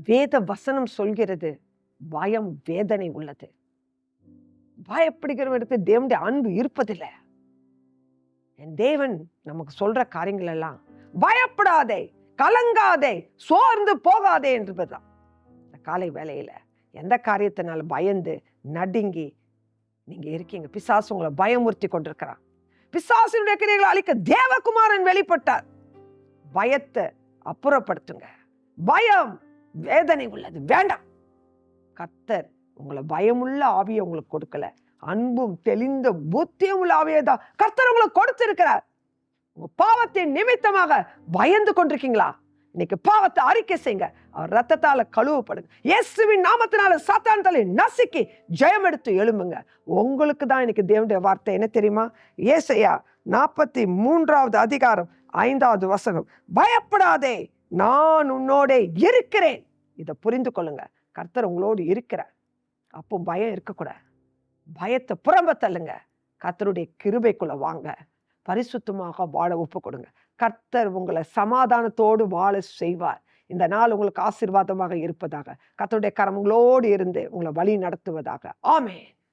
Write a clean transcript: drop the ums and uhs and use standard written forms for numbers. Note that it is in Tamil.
வேத வசனம் சொல்கிறது, பயம் வேதனை உள்ளது. பயப்படுகிறவனுக்கு தேவனுடைய அன்பு இருப்பதில்லை. என் தேவன் நமக்கு சொல்ற காரியங்கள் எல்லாம் பயப்படாதே, கலங்காதே, சோர்ந்து போகாதே என்பதுதான். இந்த காலை வேளையில எந்த காரியத்தினால பயந்து நடுங்கி நீங்க இருக்கீங்க? பிசாசு உங்களை பயமுறுத்தி கொண்டிருக்கிறான். பிசாசினுடைய கிரியைகளை அழிக்க தேவகுமாரன் வெளிப்பட்டார். பயத்தை அப்புறப்படுத்துங்க. பயம் வேதனை உள்ளது, வேண்டாம். கர்த்தர் உங்களை பயமுள்ள ஆவியை உங்களுக்கு கொடுக்கல, அன்பும் தெளிந்த புத்தியும் உள்ள ஆவியை தான் கர்த்தர் உங்களுக்கு கொடுத்திருக்கிறார். உங்க பாவத்தின் நிமித்தமாக பயந்து கொண்டிருக்கீங்களா? இன்னைக்கு பாவத்தை அறிக்கை செய்யுங்க. அவர் ரத்தத்தால கழுவப்படுங்க. இயேசுவின் நாமத்தினால சாத்தான் தலை நசுக்கி ஜெயம் எடுத்து எழும்புங்க. உங்களுக்கு தான் இன்னைக்கு தேவனுடைய வார்த்தை என்ன தெரியுமா? ஏசாயா 43வது அதிகாரம் 5வது வசனம், பயப்படாதே, நான் உன்னோட இருக்கிறேன். இதை புரிந்து கொள்ளுங்க. கர்த்தர் உங்களோடு இருக்கிறார். அப்போ பயம் இருக்கக்கூடாது. பயத்தை புறம்ப தள்ளுங்க. கர்த்தருடைய கிருபைக்குள்ள வாங்க. பரிசுத்தமாக வாழ ஒப்பு கொடுங்க. கர்த்தர் உங்களை சமாதானத்தோடு வாழ செய்வார். இந்த நாள் உங்களுக்கு ஆசீர்வாதமாக இருப்பதாக. கர்த்தருடைய கரம் உங்களோடு இருந்து உங்களை வழி நடத்துவதாக. ஆமென்.